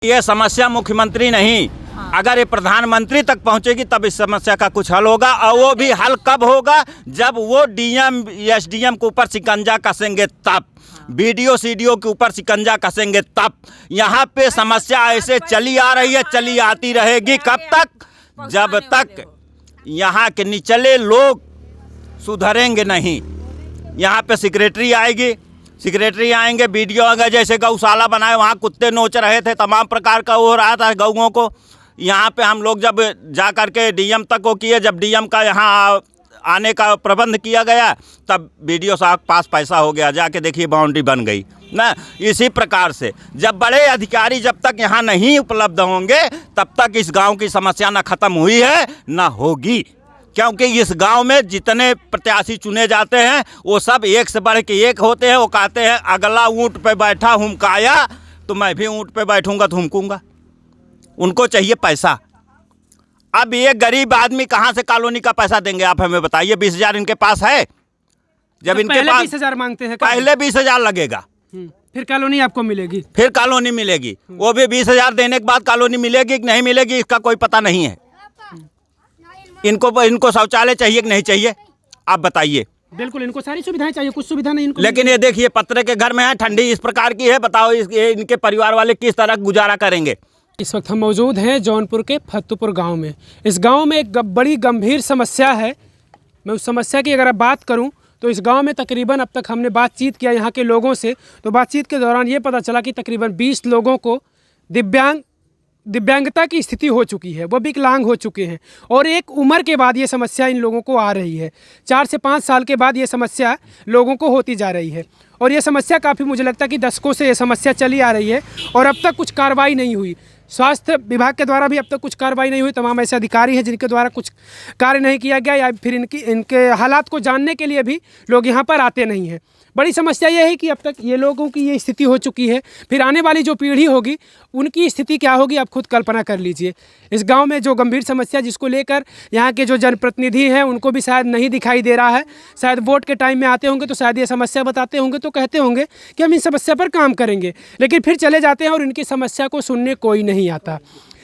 ये समस्या मुख्यमंत्री नहीं, अगर ये प्रधानमंत्री तक पहुंचेगी तब इस समस्या का कुछ हल होगा। और वो भी हल कब होगा, जब वो डीएम एसडीएम के ऊपर शिकंजा कसेंगे तब, बीडीओ सीडीओ के ऊपर शिकंजा कसेंगे तब। यहाँ पे समस्या ऐसे चली आ रही है, चली आती रहेगी। कब तक? जब तक यहाँ के निचले लोग सुधरेंगे नहीं। यहाँ पे सेक्रेटरी आएंगे, बीडीओ आएंगे। जैसे गौशाला बनाए वहाँ कुत्ते नोच रहे थे, तमाम प्रकार का हो रहा था गौओं को। यहाँ पे हम लोग जब जा कर के डीएम तक को किए, जब डीएम का यहाँ आने का प्रबंध किया गया तब बीडीओ साहब के पास पैसा हो गया, जाके देखिए बाउंड्री बन गई ना। इसी प्रकार से जब बड़े अधिकारी जब तक यहाँ नहीं उपलब्ध होंगे तब तक इस गांव की समस्या ना ख़त्म हुई है ना होगी। क्योंकि इस गांव में जितने प्रत्याशी चुने जाते हैं वो सब एक से बढ़ के एक होते हैं। वो कहते हैं अगला ऊँट पे बैठा हुमकाया तो मैं भी ऊँट पे बैठूंगा तो हुमकूंगा। उनको चाहिए पैसा। अब ये गरीब आदमी कहाँ से कॉलोनी का पैसा देंगे, आप हमें बताइए। 20,000 इनके पास है, जब इनके पहले पास 20,000 मांगते हैं, पहले 20,000 लगेगा, फिर कॉलोनी आपको मिलेगी, फिर कॉलोनी मिलेगी। वो भी 20,000 देने के बाद कॉलोनी मिलेगी कि नहीं मिलेगी इसका कोई पता नहीं है। इनको शौचालय चाहिए कि नहीं चाहिए, आप बताइए। बिल्कुल इनको सारी सुविधाएं चाहिए, कुछ सुविधा नहीं इनको। लेकिन ये देखिए पत्रे के घर में है, ठंडी इस प्रकार की है, बताओ इनके परिवार वाले किस तरह गुजारा करेंगे। इस वक्त हम मौजूद हैं जौनपुर के फत्तुपुर गांव में। इस गांव में एक बड़ी गंभीर समस्या है। मैं उस समस्या की अगर बात करूं तो इस गांव में तकरीबन अब तक हमने बातचीत किया यहाँ के लोगों से, तो बातचीत के दौरान ये पता चला कि तकरीबन 20 लोगों को दिव्यांगता की स्थिति हो चुकी है, वो विकलांग हो चुके हैं। और एक उम्र के बाद ये समस्या इन लोगों को आ रही है। 4 से 5 साल के बाद ये समस्या लोगों को होती जा रही है। और ये समस्या काफ़ी, मुझे लगता है कि दशकों से ये समस्या चली आ रही है और अब तक कुछ कार्रवाई नहीं हुई। स्वास्थ्य विभाग के द्वारा भी अब तक कुछ कार्रवाई नहीं हुई। तमाम ऐसे अधिकारी हैं जिनके द्वारा कुछ कार्य नहीं किया गया, या फिर इनके हालात को जानने के लिए भी लोग यहाँ पर आते नहीं हैं। बड़ी समस्या यह है कि अब तक ये लोगों की ये स्थिति हो चुकी है, फिर आने वाली जो पीढ़ी होगी उनकी स्थिति क्या होगी, आप खुद कल्पना कर लीजिए। इस गांव में जो गंभीर समस्या जिसको लेकर यहाँ के जो जनप्रतिनिधि हैं उनको भी शायद नहीं दिखाई दे रहा है। शायद वोट के टाइम में आते होंगे तो शायद ये समस्या बताते होंगे तो कहते होंगे कि हम इस समस्या पर काम करेंगे, लेकिन फिर चले जाते हैं और इनकी समस्या को सुनने कोई नहीं आता।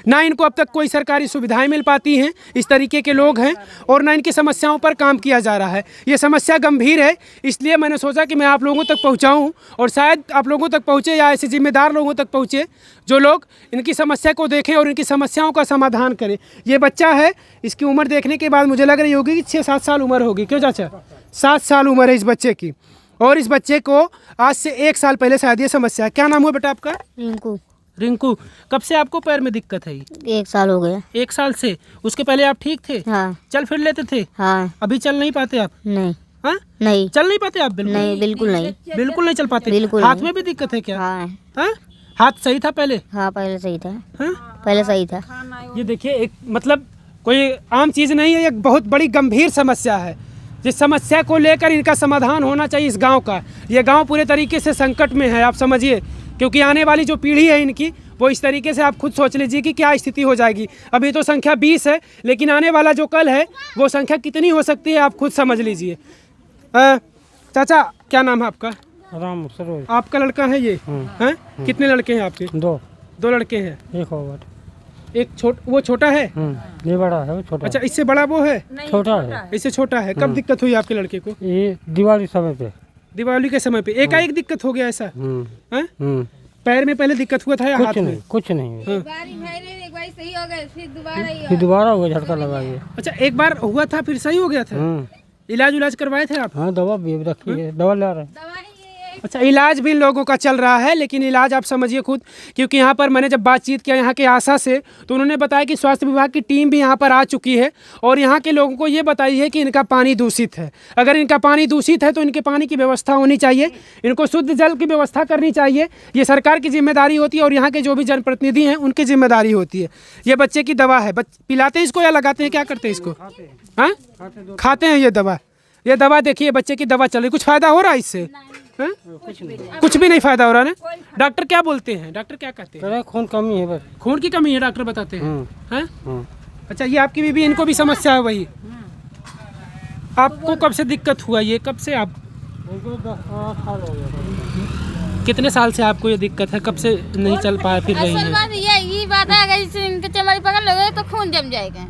ना इनको अब तक कोई सरकारी सुविधाएं मिल पाती हैं, इस तरीके के लोग हैं, और ना इनकी समस्याओं पर काम किया जा रहा है। ये समस्या गंभीर है, इसलिए मैंने सोचा कि मैं आप लोगों तक पहुंचाऊं और शायद आप लोगों तक पहुंचे या ऐसे जिम्मेदार लोगों तक पहुंचे जो लोग इनकी समस्या को देखें और इनकी समस्याओं का समाधान करें। ये बच्चा है, इसकी उम्र देखने के बाद मुझे लग रही होगी कि 6-7 साल उम्र होगी। क्यों चाचा? 7 साल उम्र है इस बच्चे की, और इस बच्चे को आज से 1 साल पहले शायद ये समस्या। क्या नाम हुआ बेटा आपका? रिंकू। कब से आपको पैर में दिक्कत है? 1 साल हो गया। 1 साल से? उसके पहले आप ठीक थे? हाँ। चल फिर लेते थे? हाँ। अभी चल नहीं पाते आप? नहीं। हाँ? नहीं चल नहीं पाते आप? बिल्कुल नहीं, बिल्कुल नहीं, बिल्कुल नहीं चल पाते। बिल्कुल हाथ नहीं। में भी दिक्कत है क्या? हाँ। हाँ? हाथ सही था पहले? हाँ पहले सही था। हाँ? पहले सही था। ये देखिए, एक मतलब कोई आम चीज़ नहीं है, एक बहुत बड़ी गंभीर समस्या है। जिस समस्या को लेकर इनका समाधान होना चाहिए इस गांव का। ये गांव पूरे तरीके से संकट में है, आप समझिए, क्योंकि आने वाली जो पीढ़ी है इनकी, वो इस तरीके से आप खुद सोच लीजिए कि क्या स्थिति हो जाएगी। अभी तो संख्या 20 है, लेकिन आने वाला जो कल है वो संख्या कितनी हो सकती है आप खुद समझ लीजिए। चाचा क्या नाम है आपका? राम सरोज। आपका लड़का है ये? हैं? कितने लड़के हैं आपके? 2 लड़के हैं। वो छोटा है? ये बड़ा है, वो छोटा। अच्छा, इससे बड़ा वो है? छोटा है, इससे छोटा है। कब दिक्कत हुई आपके लड़के को? ये दिवाली समय पे। दिवाली के समय पे एकाएक दिक्कत हो गया ऐसा? हैं? पैर में पहले दिक्कत हुआ था या हाथ में? कुछ नहीं। एक बार सही हो गया, फिर दोबारा हो गया, झटका लगा ये। अच्छा, एक बार हुआ था फिर सही हो गया था? इलाज करवाए थे आप? हाँ, दवा भी रखी है, दवा ले रहे हैं। अच्छा, इलाज भी इन लोगों का चल रहा है, लेकिन इलाज आप समझिए खुद, क्योंकि यहाँ पर मैंने जब बातचीत किया यहाँ के आशा से, तो उन्होंने बताया कि स्वास्थ्य विभाग की टीम भी यहाँ पर आ चुकी है और यहाँ के लोगों को ये बताई है कि इनका पानी दूषित है। अगर इनका पानी दूषित है तो इनके पानी की व्यवस्था होनी चाहिए, इनको शुद्ध जल की व्यवस्था करनी चाहिए। ये सरकार की जिम्मेदारी होती है और यहाँ के जो भी जनप्रतिनिधि हैं उनकी जिम्मेदारी होती है। ये बच्चे की दवा है, पिलाते हैं इसको या लगाते हैं, क्या करते हैं इसको? हाँ, खाते हैं ये दवा। ये दवा देखिए, बच्चे की दवा चल रही, कुछ फ़ायदा हो रहा है इससे? कुछ भी नहीं फायदा हो रहा ना। डॉक्टर क्या बोलते हैं? डॉक्टर क्या कहते हैं? खून कमी है, बस खून की कमी है, डॉक्टर बताते हैं। हैं? अच्छा, ये आपकी बीबी, इनको भी समस्या है वही? आपको कब से दिक्कत हुआ? ये कब से आप? कितने साल से आपको ये दिक्कत है, कब से नहीं चल पा फिर रही असल है? बात ये बात है, अगर इसे इनके चमड़ी पकड़ लोगे तो खून जम जाएगा।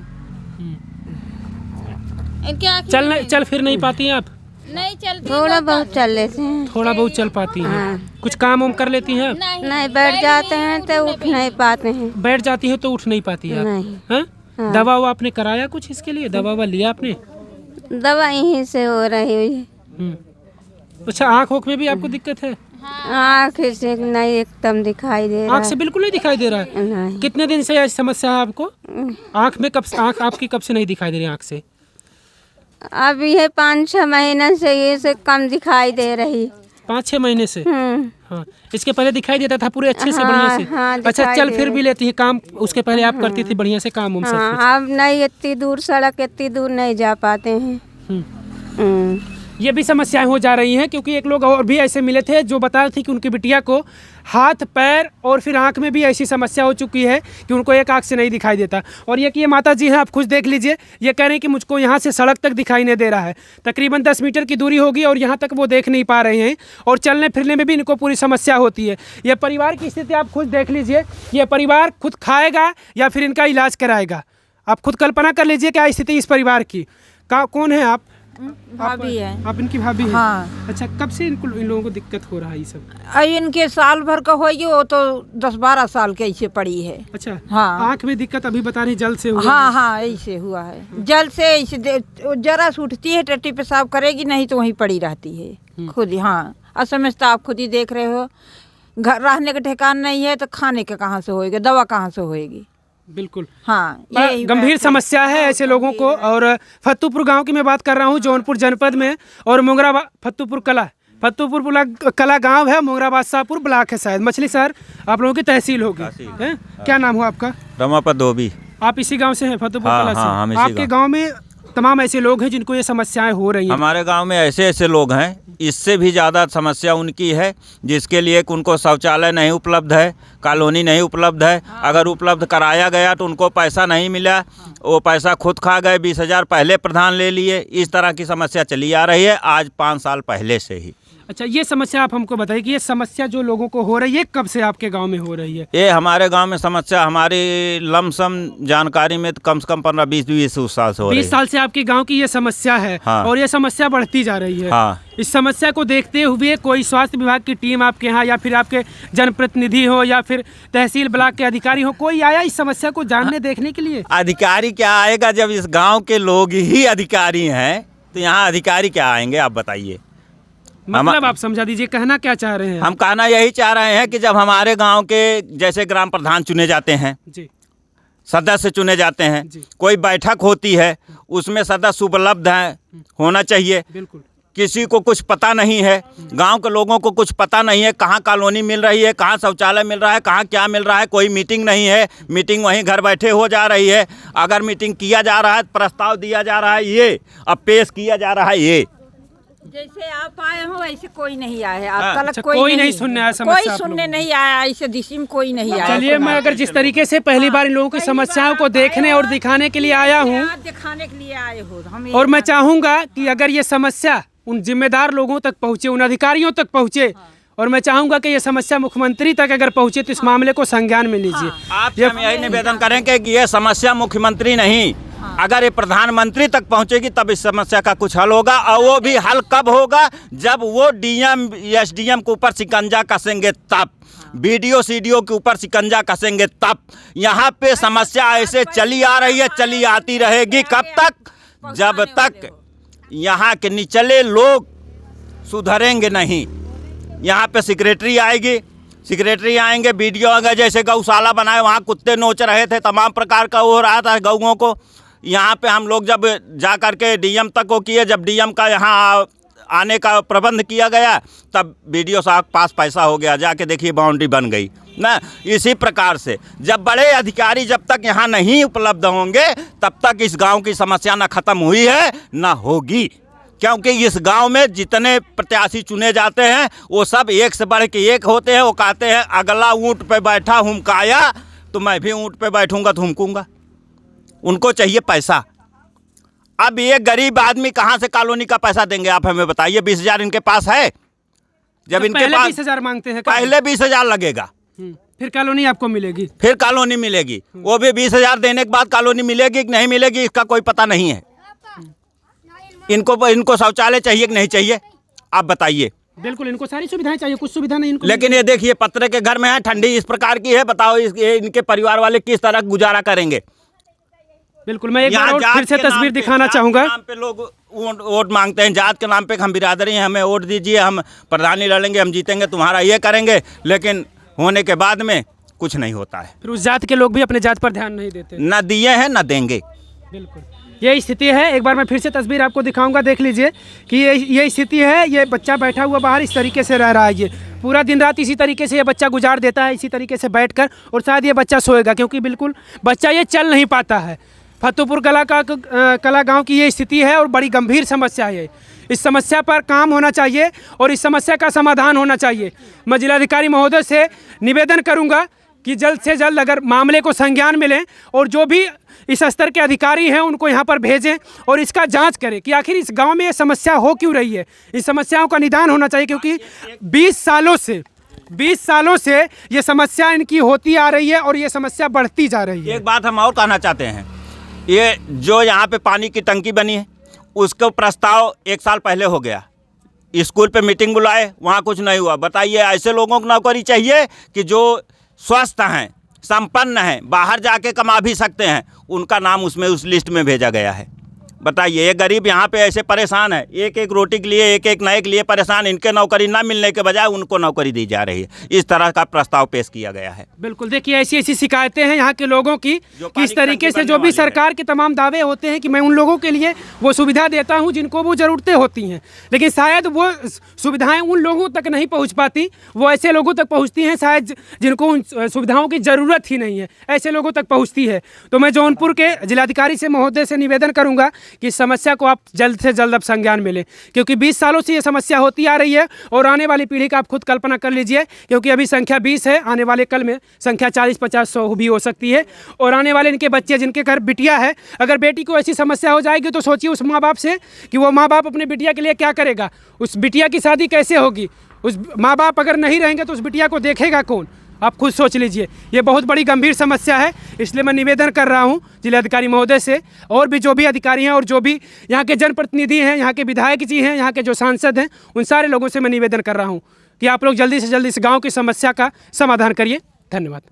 इनके आँखें चल फिर नहीं पाती हैं आप? नहीं चलती, थोड़ा बहुत चल लेते हैं। थोड़ा बहुत चल पाती हैं। कुछ काम वाम कर लेती हैं आप? नहीं, बैठ जाते हैं तो उठ नहीं पाते हैं। बैठ जाती हैं तो उठ नहीं पाती हैं आप? नहीं। हैं? हाँ। दवा ववा आपने कराया कुछ इसके लिए? दवा ववा लिया आपने? दवा यहीं से हो रही हुई है। अच्छा, आँख में भी आपको दिक्कत है? आँख से नहीं एकदम दिखाई दे रहा आँख से बिल्कुल नहीं दिखाई दे रहा है? है। नहीं। कितने दिन से ऐसी समस्या है आपको? आँख में आँख आपकी कब से नहीं दिखाई दे रही आँख से? अब ये 5-6 महीने से ये से कम दिखाई दे रही। 5-6 महीने से? हाँ, इसके पहले दिखाई देता था पूरे अच्छे से, हाँ, बढ़िया से? हाँ, अच्छा, दिखाई चल दे फिर रही। भी लेती है काम, उसके पहले आप करती थी बढ़िया से काम उम सब कुछ? हाँ, अब नहीं, इतनी दूर सड़क इतनी दूर नहीं जा पाते हैं। ये भी समस्याएं हो जा रही हैं, क्योंकि एक लोग और भी ऐसे मिले थे जो बता रहे थे कि उनकी बिटिया को हाथ पैर और फिर आंख में भी ऐसी समस्या हो चुकी है कि उनको एक आंख से नहीं दिखाई देता। और ये माता जी हैं, आप खुद देख लीजिए, ये कह रहे हैं कि मुझको यहाँ से सड़क तक दिखाई नहीं दे रहा है। तकरीबन 10 मीटर की दूरी होगी और यहाँ तक वो देख नहीं पा रहे हैं, और चलने फिरने में भी इनको पूरी समस्या होती है। ये परिवार की स्थिति आप खुद देख लीजिए, ये परिवार खुद खाएगा या फिर इनका इलाज कराएगा। आप खुद कल्पना कर लीजिए क्या स्थिति इस परिवार की। कौन है आप? भाभी है। आप इनकी भाभी हैं? हाँ। अच्छा, कब से इन लोगों को दिक्कत हो रहा है ये सब? इनके साल भर का होगी, वो तो 10-12 साल के ऐसे पड़ी है। अच्छा। हाँ। आँख में दिक्कत अभी बता रही जल से हुआ? हाँ हाँ, ऐसे हुआ है। जल से ऐसे जरा से उठती है, टट्टी पेशाब करेगी, नहीं तो वहीं पड़ी रहती है खुद ही। हाँ, असमझता आप खुद ही देख रहे हो, घर रहने का ठिकाना नहीं है तो खाने का कहाँ से होएगा, दवा कहाँ से होएगी। बिल्कुल। हाँ, ये गंभीर समस्या है ऐसे लोगों को। और फत्तूपुर गांव की मैं बात कर रहा हूं, जौनपुर जनपद में, और फत्तूपुर कला गांव है, मोगरा बादशाहपुर ब्लॉक है शायद, मछली शहर आप लोगों की तहसील होगी। हैं? क्या नाम हुआ आपका? रमापत धोबी। आप इसी गांव से हैं, फत्तूपुर हाँ, कला से? हाँ, हम इसी आपके गांव में तमाम ऐसे लोग हैं जिनको ये समस्याएं हो रही हैं? हमारे गांव में ऐसे लोग हैं, इससे भी ज़्यादा समस्या उनकी है जिसके लिए उनको शौचालय नहीं उपलब्ध है, कॉलोनी नहीं उपलब्ध है। अगर उपलब्ध कराया गया तो उनको पैसा नहीं मिला, वो पैसा खुद खा गए। 20,000 पहले प्रधान ले लिए। इस तरह की समस्या चली आ रही है आज 5 साल पहले से ही। अच्छा, ये समस्या आप हमको बताइए कि ये समस्या जो लोगों को हो रही है कब से आपके गांव में हो रही है? ये हमारे गांव में समस्या, हमारी लमसम जानकारी में तो कम से कम 15-20 साल से हो रही है। 20 साल से आपके गांव की ये समस्या है। हाँ। और ये समस्या बढ़ती जा रही है। हाँ। इस समस्या को देखते हुए कोई स्वास्थ्य विभाग की टीम आपके यहाँ, या फिर आपके जनप्रतिनिधि हो, या फिर तहसील ब्लॉक के अधिकारी हो, कोई आया इस समस्या को जानने देखने के लिए? अधिकारी क्या आएगा, जब इस गाँव के लोग ही अधिकारी हैं तो यहाँ अधिकारी क्या आएंगे, आप बताइए। मतलब आप समझा दीजिए, कहना क्या चाह रहे हैं? हम कहना यही चाह रहे हैं कि जब हमारे गांव के जैसे ग्राम प्रधान चुने जाते हैं जी, सदस्य चुने जाते हैं, जी। कोई बैठक होती है, उसमें सदस्य उपलब्ध हैं, होना चाहिए। बिल्कुल। किसी को कुछ पता नहीं है, गांव के लोगों को कुछ पता नहीं है, कहाँ कॉलोनी मिल रही है, कहाँ शौचालय मिल रहा है, कहाँ क्या मिल रहा है। कोई मीटिंग नहीं है, मीटिंग वहीं घर बैठे हो जा रही है। अगर मीटिंग किया जा रहा है, प्रस्ताव दिया जा रहा है, ये अब पेश किया जा रहा है, ये जैसे आप आए हो ऐसे कोई नहीं आया है। हाँ। अब अच्छा, तक कोई नहीं सुनने आया समस्या कोई आप सुनने लोगों नहीं आया, ऐसे दिशा में कोई नहीं आया। चलिए, मैं अगर जिस तरीके से पहली बार इन लोगों की समस्याओं को देखने और दिखाने के लिए आया हूँ, दिखाने के लिए आए हो हम, और मैं चाहूँगा कि अगर ये समस्या उन जिम्मेदार लोगों तक पहुँचे, उन अधिकारियों तक पहुँचे, और मैं चाहूँगा कि ये समस्या मुख्यमंत्री तक अगर पहुँचे तो इस मामले को संज्ञान में लीजिए। आपसे हम यही निवेदन करेंगे कि ये समस्या मुख्यमंत्री नहीं, अगर ये प्रधानमंत्री तक पहुंचेगी तब इस समस्या का कुछ हल होगा। और वो भी हल कब होगा, जब वो डीएम एसडीएम के ऊपर शिकंजा कसेंगे तब, बीडीओ सीडीओ के ऊपर शिकंजा कसेंगे तब। यहाँ पे समस्या ऐसे चली आ रही है, चली आती रहेगी। कब तक? जब तक यहाँ के निचले लोग सुधरेंगे नहीं। यहाँ पे सेक्रेटरी आएंगे, बीडीओ आएंगे। जैसे गौशाला बनाए, वहाँ कुत्ते नोच रहे थे, तमाम प्रकार का हो रहा था गौओं को। यहाँ पे हम लोग जब जा कर के डीएम तक को किए, जब डीएम का यहाँ आने का प्रबंध किया गया, तब बीडीओ साहब पास पैसा हो गया, जाके देखिए बाउंड्री बन गई ना। इसी प्रकार से जब बड़े अधिकारी जब तक यहाँ नहीं उपलब्ध होंगे, तब तक इस गांव की समस्या ना खत्म हुई है ना होगी। क्योंकि इस गांव में जितने प्रत्याशी चुने जाते हैं वो सब एक से बढ़ के एक होते हैं। वो कहते हैं अगला ऊँट पे बैठा हुमकाया तो मैं भी ऊँट पे बैठूंगा तो हुमकूंगा। उनको चाहिए पैसा। अब ये गरीब आदमी कहाँ से कॉलोनी का पैसा देंगे, आप हमें बताइए। 20,000 इनके पास है, जब इनके पहले पास 20,000 मांगते हैं पहले 20,000 लगेगा, फिर कॉलोनी आपको मिलेगी। फिर कॉलोनी मिलेगी। वो भी 20,000 देने के बाद कॉलोनी मिलेगी कि नहीं मिलेगी इसका कोई पता नहीं है। इनको शौचालय चाहिए कि नहीं चाहिए, आप बताइए। बिल्कुल, इनको सारी सुविधाएं चाहिए, कुछ सुविधा नहीं इनको। लेकिन ये देखिए पत्रे के घर में है, ठंडी इस प्रकार की है, बताओ इनके परिवार वाले किस तरह गुजारा करेंगे। बिल्कुल, मैं एक यहाँ बार और जात फिर से के नाम तस्वीर पे- दिखाना जात के चाहूँगा। नाम पे लोग वोट मांगते हैं, जात के नाम पे हम बिरादरी हैं, हमें वोट दीजिए, हम प्रधानी लड़ेंगे, हम जीतेंगे, तुम्हारा ये करेंगे, लेकिन होने के बाद में कुछ नहीं होता है। फिर उस जात के लोग भी अपने जात पर ध्यान नहीं देते। न दिए हैं न देंगे। बिल्कुल, ये स्थिति है। एक बार मैं फिर से तस्वीर आपको दिखाऊंगा, देख लीजिए कि ये स्थिति है। ये बच्चा बैठा हुआ बाहर इस तरीके से रह रहा है, ये पूरा दिन रात इसी तरीके से ये बच्चा गुजार देता है, इसी तरीके से बैठकर, और शायद ये बच्चा सोएगा क्योंकि बिल्कुल बच्चा ये चल नहीं पाता है। फतेहपुर कला गांव की ये स्थिति है और बड़ी गंभीर समस्या है। इस समस्या पर काम होना चाहिए और इस समस्या का समाधान होना चाहिए। मैं जिलाधिकारी महोदय से निवेदन करूंगा कि जल्द से जल्द अगर मामले को संज्ञान में लें और जो भी इस स्तर के अधिकारी हैं उनको यहाँ पर भेजें और इसका जांच करें कि आखिर इस गांव में ये समस्या हो क्यों रही है। इस समस्याओं का निदान होना चाहिए क्योंकि 20 सालों से ये समस्या इनकी होती आ रही है और ये समस्या बढ़ती जा रही है। एक बात हम और कहना चाहते हैं, ये जो यहाँ पे पानी की टंकी बनी है उसका प्रस्ताव 1 साल पहले हो गया। स्कूल पे मीटिंग बुलाए, वहाँ कुछ नहीं हुआ। बताइए, ऐसे लोगों को नौकरी चाहिए कि जो स्वस्थ हैं, संपन्न हैं, बाहर जाके कमा भी सकते हैं, उनका नाम उसमें उस लिस्ट में भेजा गया है। बताइए, ये गरीब यहाँ पे ऐसे परेशान है, एक एक रोटी के लिए, एक एक नए के लिए परेशान। इनके नौकरी ना मिलने के बजाय उनको नौकरी दी जा रही है। इस तरह का प्रस्ताव पेश किया गया है। बिल्कुल, देखिए ऐसी ऐसी शिकायतें हैं यहाँ के लोगों की कि इस तरीके से जो भी सरकार के तमाम दावे होते हैं कि मैं उन लोगों के लिए वो सुविधा देता हूँ जिनको वो ज़रूरतें होती हैं, लेकिन शायद वो सुविधाएं उन लोगों तक नहीं पहुँच पाती। वो ऐसे लोगों तक पहुँचती हैं शायद जिनको उन सुविधाओं की ज़रूरत ही नहीं है, ऐसे लोगों तक पहुँचती है। तो मैं जौनपुर के जिलाधिकारी से महोदय से निवेदन करूँगा कि इस समस्या को आप जल्द से जल्द अब संज्ञान में लें, क्योंकि 20 सालों से ये समस्या होती आ रही है और आने वाली पीढ़ी का आप खुद कल्पना कर लीजिए, क्योंकि अभी संख्या 20 है, आने वाले कल में संख्या 40, 50, 100 भी हो सकती है। और आने वाले इनके बच्चे जिनके घर बिटिया है, अगर बेटी को ऐसी समस्या हो जाएगी तो सोचिए उस माँ बाप से कि वो माँ बाप अपने बिटिया के लिए क्या करेगा, उस बिटिया की शादी कैसे होगी, उस माँ बाप अगर नहीं रहेंगे तो उस बिटिया को देखेगा कौन, आप खुद सोच लीजिए। ये बहुत बड़ी गंभीर समस्या है, इसलिए मैं निवेदन कर रहा हूँ जिलाधिकारी महोदय से, और भी जो भी अधिकारी हैं और जो भी यहाँ के जनप्रतिनिधि हैं, यहाँ के विधायक जी हैं, यहाँ के जो सांसद हैं, उन सारे लोगों से मैं निवेदन कर रहा हूँ कि आप लोग जल्दी से जल्दी इस गाँव की समस्या का समाधान करिए। धन्यवाद।